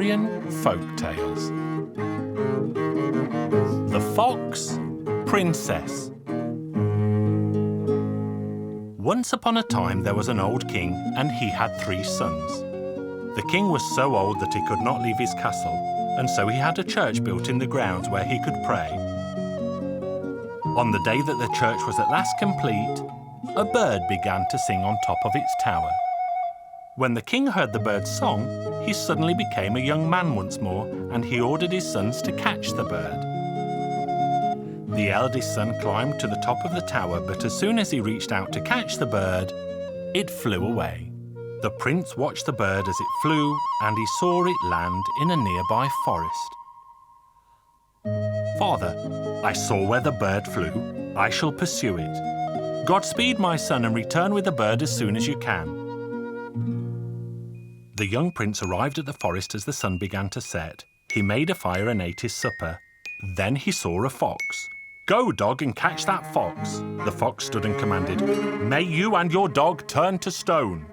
Hungarian Folk Tales. The Fox Princess. Once upon a time there was an old king, and he had 3 sons. The king was so old that he could not leave his castle, and so he had a church built in the grounds where he could pray. On the day that the church was at last complete, a bird began to sing on top of its tower. When the king heard the bird's song, he suddenly became a young man once more, and he ordered his sons to catch the bird. The eldest son climbed to the top of the tower, but as soon as he reached out to catch the bird, it flew away. The prince watched the bird as it flew, and he saw it land in a nearby forest. "Father, I saw where the bird flew. I shall pursue it. Godspeed, my son, and return with the bird as soon as you can." The young prince arrived at the forest as the sun began to set. He made a fire and ate his supper. Then he saw a fox. "Go, dog, and catch that fox." The fox stood and commanded, "May you and your dog turn to stone."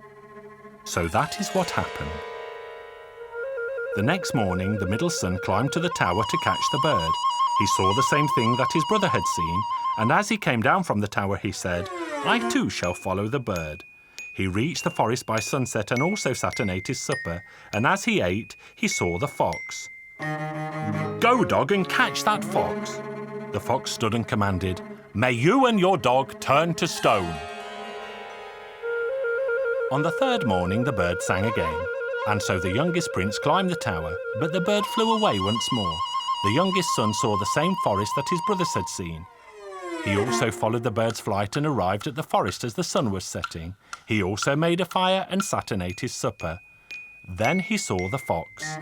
So that is what happened. The next morning, the middle son climbed to the tower to catch the bird. He saw the same thing that his brother had seen, and as he came down from the tower, he said, "I too shall follow the bird." He reached the forest by sunset and also sat and ate his supper, and as he ate, he saw the fox. "Go, dog, and catch that fox." The fox stood and commanded, "May you and your dog turn to stone." On the third morning, the bird sang again, and so the youngest prince climbed the tower, but the bird flew away once more. The youngest son saw the same forest that his brothers had seen. He also followed the bird's flight and arrived at the forest as the sun was setting. He also made a fire and sat and ate his supper. Then he saw the fox.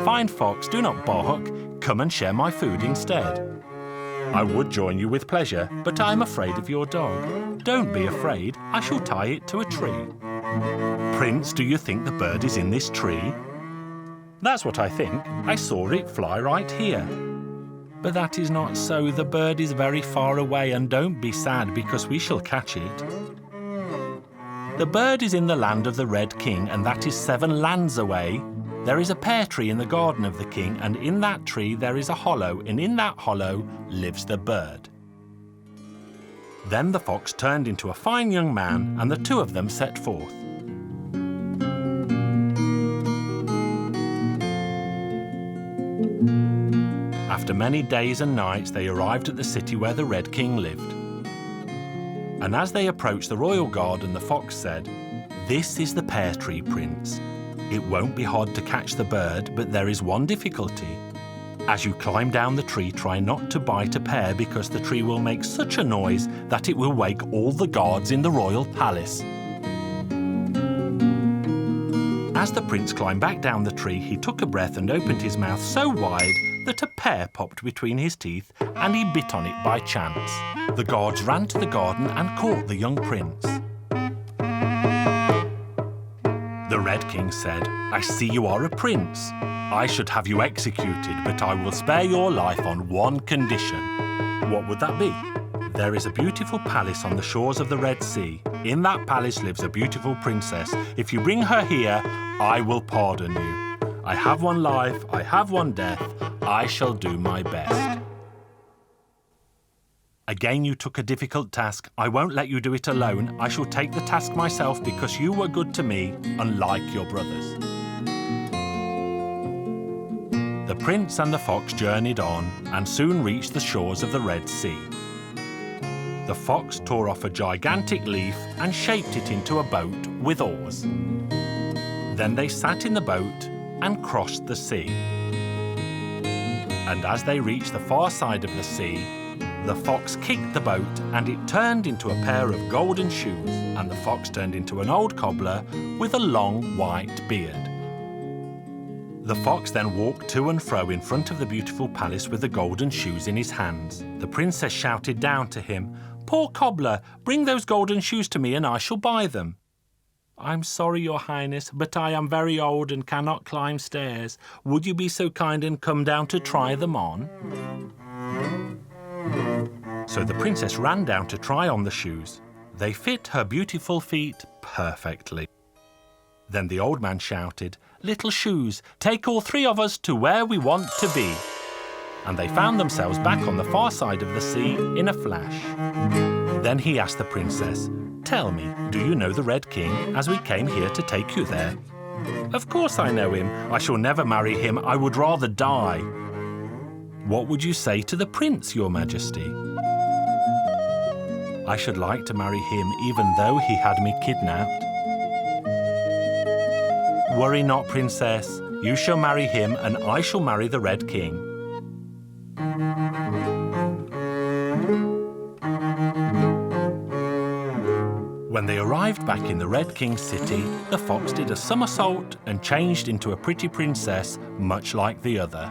"Fine fox, do not bark. Come and share my food instead." "I would join you with pleasure, but I am afraid of your dog." "Don't be afraid. I shall tie it to a tree." "Prince, do you think the bird is in this tree?" "That's what I think. I saw it fly right here." "But that is not so. The bird is very far away, and don't be sad because we shall catch it." "The bird is in the land of the Red King, and that is 7 lands away. There is a pear tree in the garden of the king, and in that tree there is a hollow, and in that hollow lives the bird." Then the fox turned into a fine young man, and the 2 of them set forth. After many days and nights, they arrived at the city where the Red King lived. And as they approached the royal garden, the fox said, "This is the pear tree, Prince. It won't be hard to catch the bird, but there is one difficulty. As you climb down the tree, try not to bite a pear because the tree will make such a noise that it will wake all the guards in the royal palace." As the prince climbed back down the tree, he took a breath and opened his mouth so wide that a pear popped between his teeth, and he bit on it by chance. The guards ran to the garden and caught the young prince. The Red King said, "I see you are a prince. I should have you executed, but I will spare your life on one condition." "What would that be?" "There is a beautiful palace on the shores of the Red Sea. In that palace lives a beautiful princess. If you bring her here, I will pardon you. I have one life, I have one death. I shall do my best." "Again you took a difficult task. I won't let you do it alone. I shall take the task myself because you were good to me, unlike your brothers." The prince and the fox journeyed on and soon reached the shores of the Red Sea. The fox tore off a gigantic leaf and shaped it into a boat with oars. Then they sat in the boat and crossed the sea. And as they reached the far side of the sea, the fox kicked the boat and it turned into a pair of golden shoes, and the fox turned into an old cobbler with a long white beard. The fox then walked to and fro in front of the beautiful palace with the golden shoes in his hands. The princess shouted down to him, "Poor cobbler, bring those golden shoes to me and I shall buy them." "I'm sorry, your highness, but I am very old and cannot climb stairs. Would you be so kind and come down to try them on?" So the princess ran down to try on the shoes. They fit her beautiful feet perfectly. Then the old man shouted, "Little shoes, take all three of us to where we want to be." And they found themselves back on the far side of the sea in a flash. Then he asked the princess, "Tell me, do you know the Red King, as we came here to take you there?" "Of course I know him. I shall never marry him. I would rather die." "What would you say to the prince, your majesty?" "I should like to marry him even though he had me kidnapped." "Worry not, princess. You shall marry him and I shall marry the Red King." When they arrived back in the Red King's city, the fox did a somersault and changed into a pretty princess, much like the other.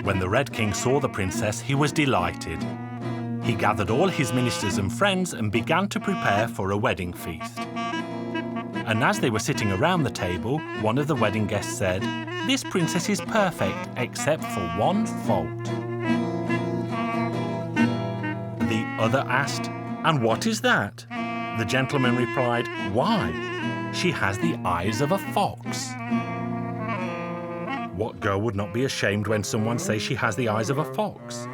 When the Red King saw the princess, he was delighted. He gathered all his ministers and friends and began to prepare for a wedding feast. And as they were sitting around the table, one of the wedding guests said, "This princess is perfect, except for one fault." The other asked, "And what is that?" The gentleman replied, "Why, she has the eyes of a fox." What girl would not be ashamed when someone says she has the eyes of a fox?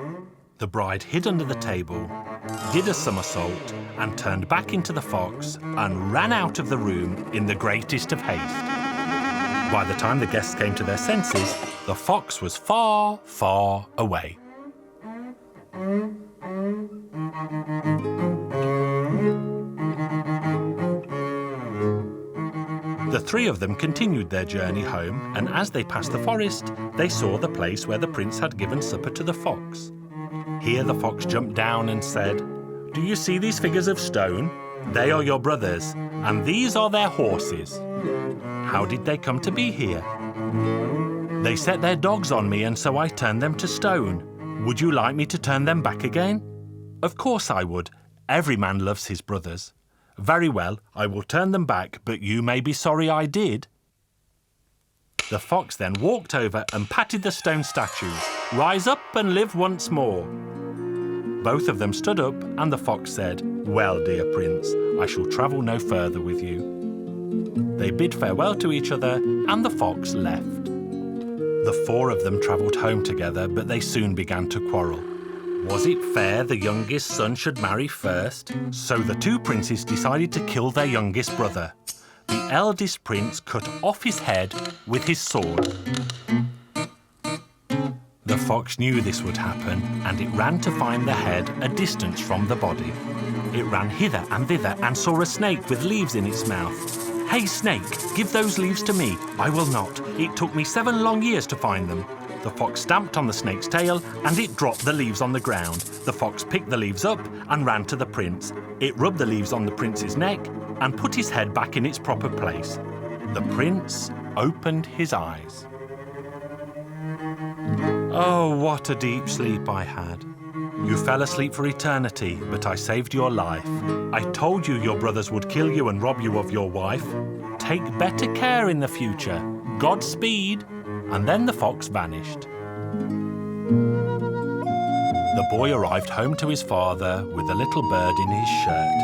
The bride hid under the table, did a somersault, and turned back into the fox and ran out of the room in the greatest of haste. By the time the guests came to their senses, the fox was far, far away. The three of them continued their journey home, and as they passed the forest, they saw the place where the prince had given supper to the fox. Here the fox jumped down and said, "Do you see these figures of stone? They are your brothers, and these are their horses. How did they come to be here?" "They set their dogs on me, and so I turned them to stone. Would you like me to turn them back again?" "Of course I would. Every man loves his brothers." "Very well, I will turn them back, but you may be sorry I did." The fox then walked over and patted the stone statues. "Rise up and live once more." Both of them stood up, and the fox said, "Well, dear prince, I shall travel no further with you." They bid farewell to each other, and the fox left. The four of them travelled home together, but they soon began to quarrel. Was it fair the youngest son should marry first? So the two princes decided to kill their youngest brother. The eldest prince cut off his head with his sword. The fox knew this would happen, and it ran to find the head a distance from the body. It ran hither and thither and saw a snake with leaves in its mouth. "Hey, snake, give those leaves to me." "I will not. It took me 7 long years to find them." The fox stamped on the snake's tail, and it dropped the leaves on the ground. The fox picked the leaves up and ran to the prince. It rubbed the leaves on the prince's neck and put his head back in its proper place. The prince opened his eyes. "Oh, what a deep sleep I had. You fell asleep for eternity, but I saved your life. I told you your brothers would kill you and rob you of your wife. Take better care in the future. Godspeed." And then the fox vanished. The boy arrived home to his father with a little bird in his shirt.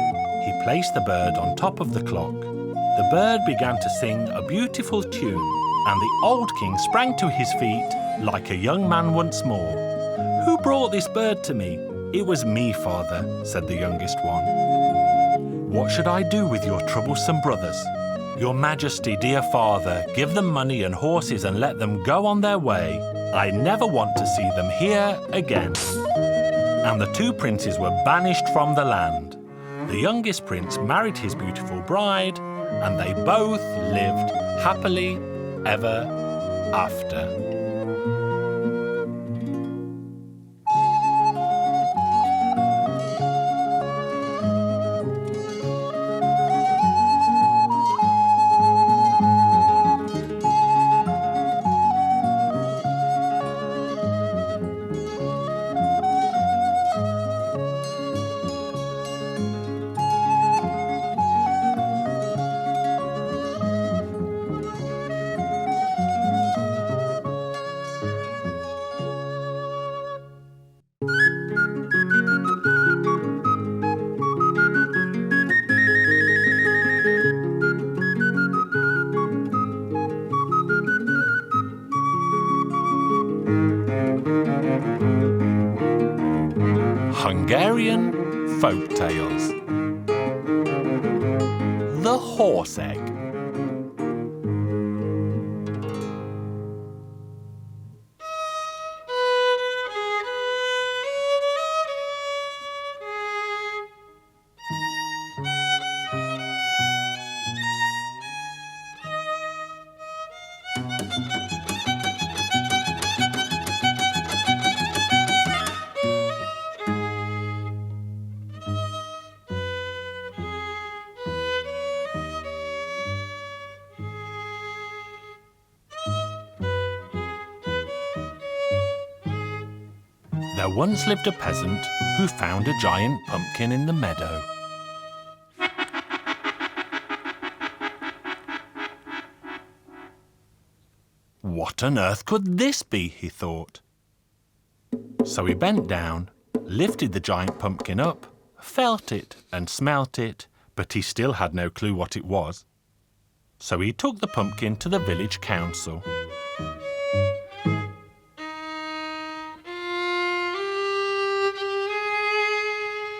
He placed the bird on top of the clock. The bird began to sing a beautiful tune, and the old king sprang to his feet like a young man once more. "Who brought this bird to me?" "It was me, father," said the youngest one. "What should I do with your troublesome brothers?" "Your Majesty, dear father, give them money and horses and let them go on their way. I never want to see them here again." And the two princes were banished from the land. The youngest prince married his beautiful bride, and they both lived happily ever after. Hungarian Folk Tales. The Horse Egg. There once lived a peasant who found a giant pumpkin in the meadow. What on earth could this be, he thought. So he bent down, lifted the giant pumpkin up, felt it and smelt it, but he still had no clue what it was. So he took the pumpkin to the village council.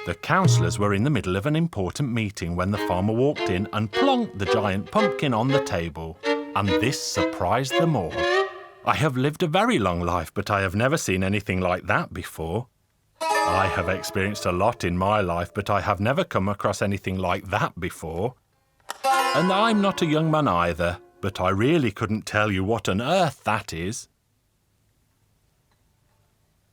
The councillors were in the middle of an important meeting when the farmer walked in and plonked the giant pumpkin on the table, and this surprised them all. I have lived a very long life, but I have never seen anything like that before. I have experienced a lot in my life, but I have never come across anything like that before. And I'm not a young man either, but I really couldn't tell you what on earth that is.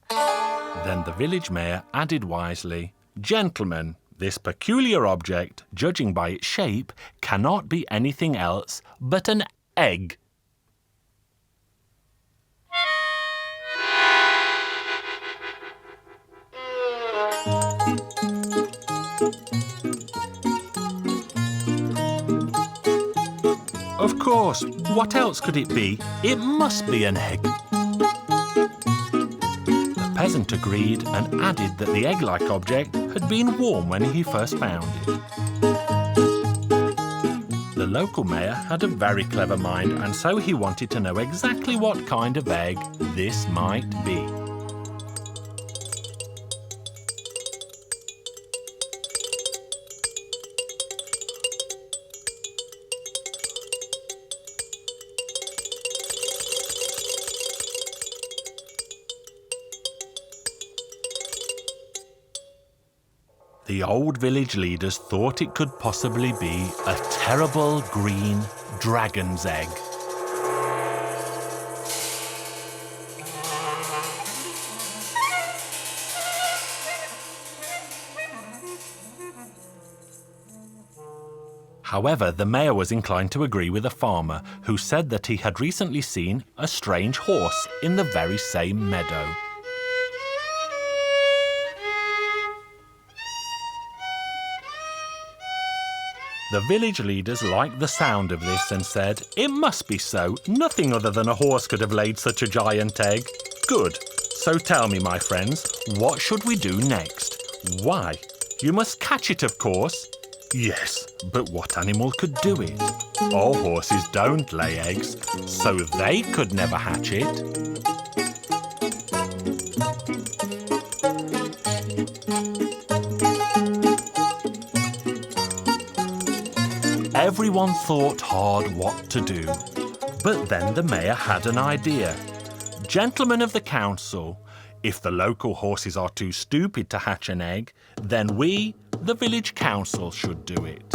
Then the village mayor added wisely, "Gentlemen, this peculiar object, judging by its shape, cannot be anything else but an egg." Of course, what else could it be? It must be an egg. The peasant agreed and added that the egg-like object had been warm when he first found it. The local mayor had a very clever mind, and so he wanted to know exactly what kind of egg this might be. The old village leaders thought it could possibly be a terrible green dragon's egg. However, the mayor was inclined to agree with the farmer, who said that he had recently seen a strange horse in the very same meadow. The village leaders liked the sound of this and said, "It must be so. Nothing other than a horse could have laid such a giant egg." "Good. So tell me, my friends, what should we do next?" "Why, you must catch it, of course." "Yes, but what animal could do it?" "All horses don't lay eggs, so they could never hatch it." Everyone thought hard what to do. But then the mayor had an idea. "Gentlemen of the council, if the local horses are too stupid to hatch an egg, then we, the village council, should do it.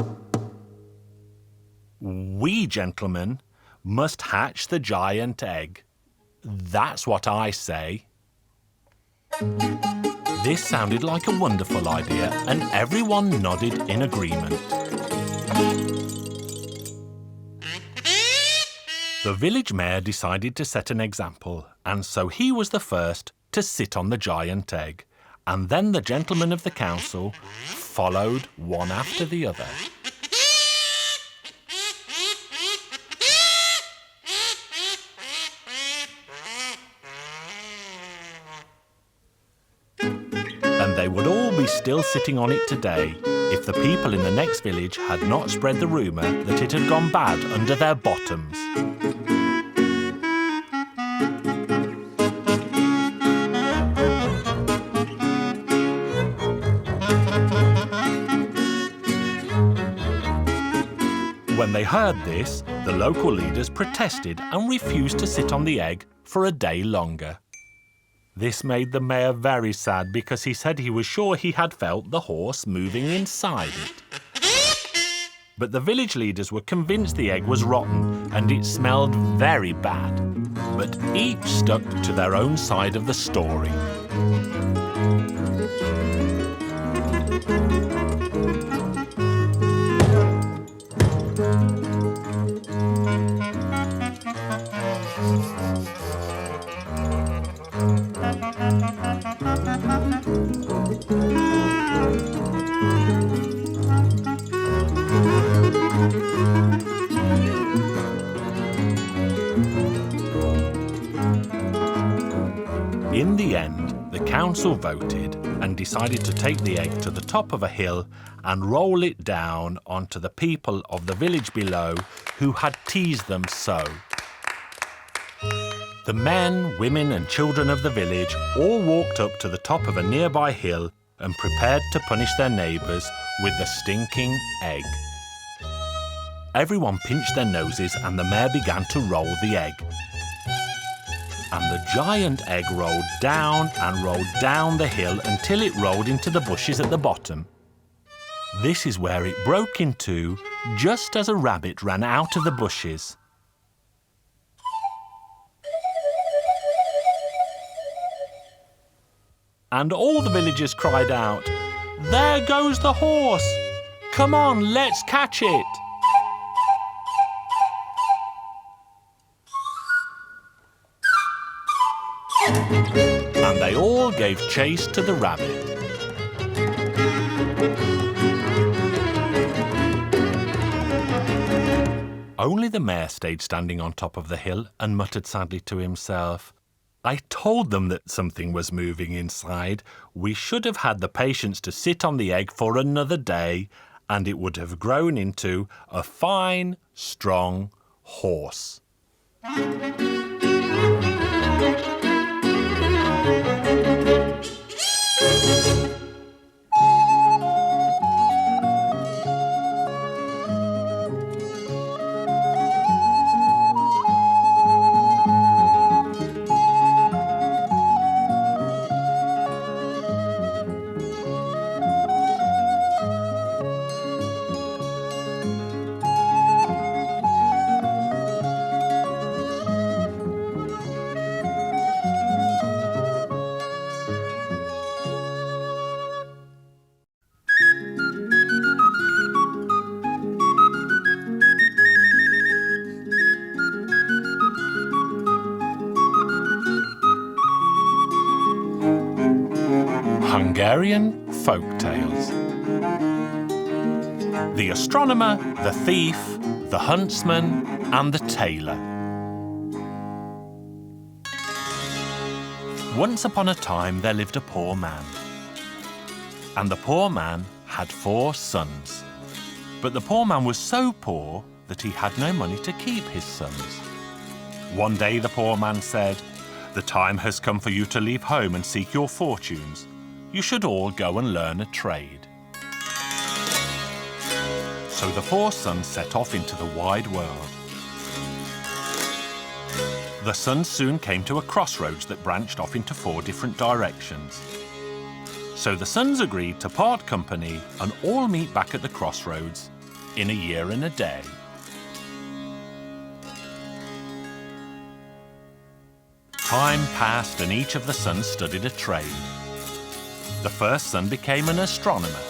We, gentlemen, must hatch the giant egg. That's what I say." This sounded like a wonderful idea, and everyone nodded in agreement. The village mayor decided to set an example, and so he was the first to sit on the giant egg, and then the gentlemen of the council followed one after the other. And they would all be still sitting on it today if the people in the next village had not spread the rumour that it had gone bad under their bottoms. When they heard this, the local leaders protested and refused to sit on the egg for a day longer. This made the mayor very sad because he said he was sure he had felt the horse moving inside it. But the village leaders were convinced the egg was rotten and it smelled very bad. But each stuck to their own side of the story. In the end, the council voted and decided to take the egg to the top of a hill and roll it down onto the people of the village below who had teased them so. The men, women and children of the village all walked up to the top of a nearby hill and prepared to punish their neighbours with the stinking egg. Everyone pinched their noses and the mayor began to roll the egg. And the giant egg rolled down and rolled down the hill until it rolled into the bushes at the bottom. This is where it broke in two, just as a rabbit ran out of the bushes. And all the villagers cried out, "There goes the horse! Come on, let's catch it!" And they all gave chase to the rabbit. Only the mayor stayed standing on top of the hill and muttered sadly to himself, "I told them that something was moving inside. We should have had the patience to sit on the egg for another day, and it would have grown into a fine, strong horse." Hungarian Folk Tales. The astronomer, the thief, the huntsman, and the tailor. Once upon a time there lived a poor man. And the poor man had 4 sons. But the poor man was so poor that he had no money to keep his sons. One day the poor man said, "The time has come for you to leave home and seek your fortunes. You should all go and learn a trade." So the 4 sons set off into the wide world. The sons soon came to a crossroads that branched off into 4 different directions. So the sons agreed to part company and all meet back at the crossroads in a year and a day. Time passed and each of the sons studied a trade. The first son became an astronomer,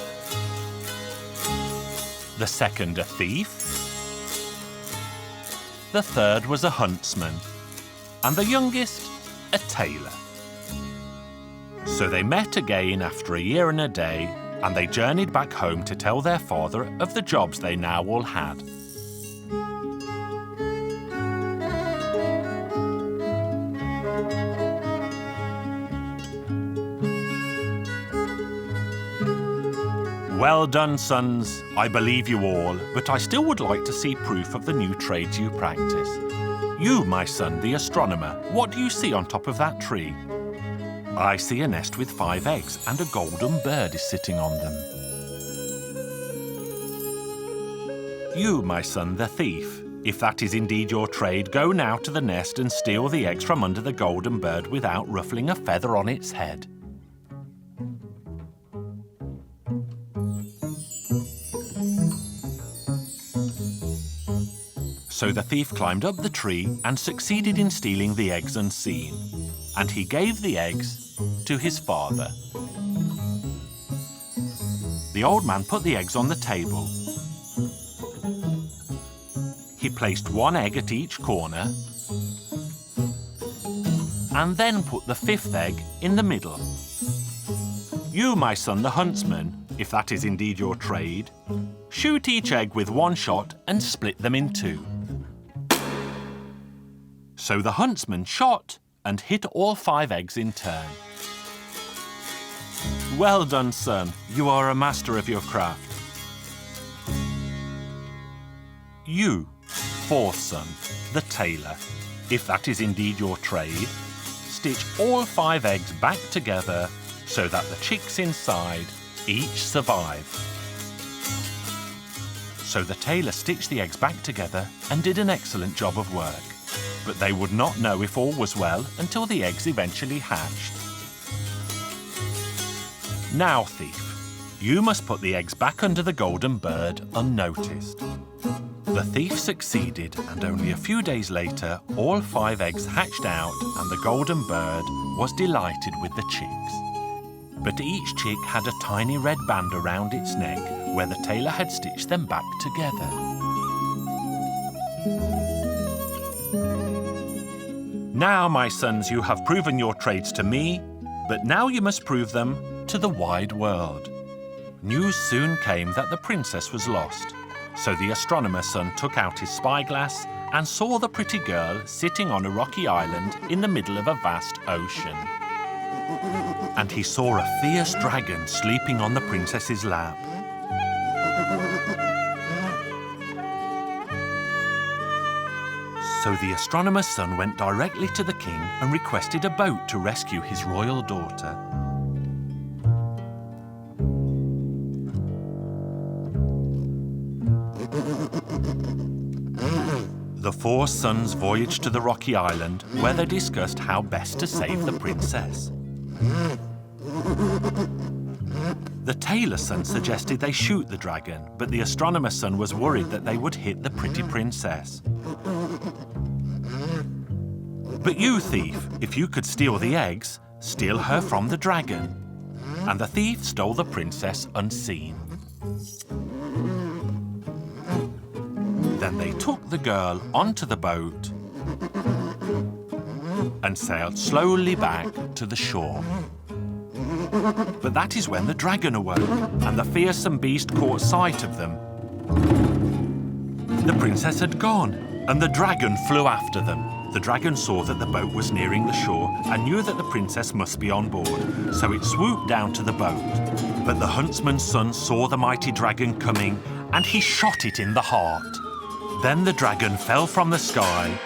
the second a thief, the third was a huntsman, and the youngest a tailor. So they met again after a year and a day, and they journeyed back home to tell their father of the jobs they now all had. Well done, sons. I believe you all, but I still would like to see proof of the new trades you practice. You, my son, the astronomer, what do you see on top of that tree? I see a nest with 5 eggs, and a golden bird is sitting on them. You, my son, the thief, if that is indeed your trade, go now to the nest and steal the eggs from under the golden bird without ruffling a feather on its head. So the thief climbed up the tree and succeeded in stealing the eggs unseen. And he gave the eggs to his father. The old man put the eggs on the table. He placed one egg at each corner and then put the fifth egg in the middle. You, my son, the huntsman, if that is indeed your trade, shoot each egg with one shot and split them in two. So the huntsman shot and hit all 5 eggs in turn. Well done, son. You are a master of your craft. You, 4th son, the tailor, if that is indeed your trade, stitch all 5 eggs back together so that the chicks inside each survive. So the tailor stitched the eggs back together and did an excellent job of work. But they would not know if all was well until the eggs eventually hatched. Now, thief, you must put the eggs back under the golden bird unnoticed. The thief succeeded, and only a few days later, all 5 eggs hatched out and the golden bird was delighted with the chicks. But each chick had a tiny red band around its neck where the tailor had stitched them back together. Now, my sons, you have proven your trades to me, but now you must prove them to the wide world. News soon came that the princess was lost, so the astronomer's son took out his spyglass and saw the pretty girl sitting on a rocky island in the middle of a vast ocean. And he saw a fierce dragon sleeping on the princess's lap. So the astronomer's son went directly to the king and requested a boat to rescue his royal daughter. The 4 sons voyaged to the rocky island where they discussed how best to save the princess. The tailor's son suggested they shoot the dragon, but the astronomer's son was worried that they would hit the pretty princess. But you, thief, if you could steal the eggs, steal her from the dragon. And the thief stole the princess unseen. Then they took the girl onto the boat and sailed slowly back to the shore. But that is when the dragon awoke, and the fearsome beast caught sight of them. The princess had gone, and the dragon flew after them. The dragon saw that the boat was nearing the shore and knew that the princess must be on board, so it swooped down to the boat. But the huntsman's son saw the mighty dragon coming, and he shot it in the heart. Then the dragon fell from the sky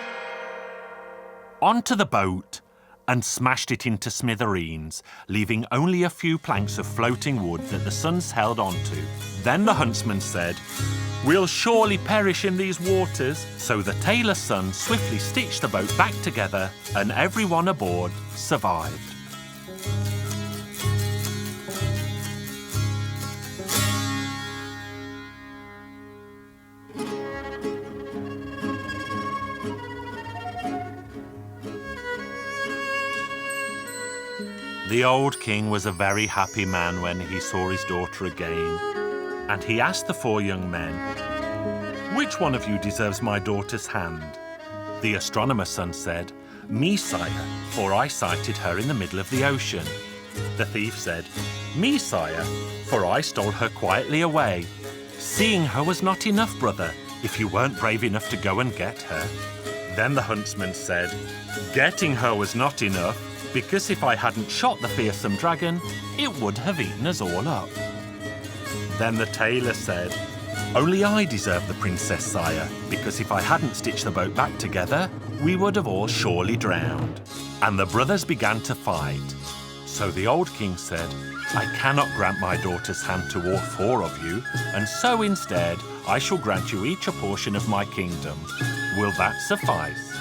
onto the boat and smashed it into smithereens, leaving only a few planks of floating wood that the sons held onto. Then the huntsman said, "We'll surely perish in these waters." So the tailor's son swiftly stitched the boat back together, and everyone aboard survived. The old king was a very happy man when he saw his daughter again, and he asked the 4 young men, "Which one of you deserves my daughter's hand?" The astronomer's son said, "Me, sire, for I sighted her in the middle of the ocean." The thief said, "Me, sire, for I stole her quietly away." "Seeing her was not enough, brother, if you weren't brave enough to go and get her." Then the huntsman said, "Getting her was not enough, because if I hadn't shot the fearsome dragon, it would have eaten us all up." Then the tailor said, "Only I deserve the princess, sire, because if I hadn't stitched the boat back together, we would have all surely drowned." And the brothers began to fight. So the old king said, "I cannot grant my daughter's hand to all 4 of you, and so instead I shall grant you each a portion of my kingdom. Will that suffice?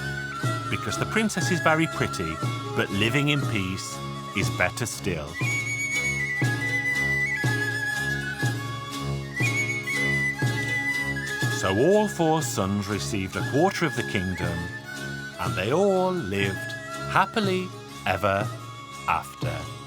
Because the princess is very pretty, but living in peace is better still. So all 4 sons received a quarter of the kingdom, and they all lived happily ever after.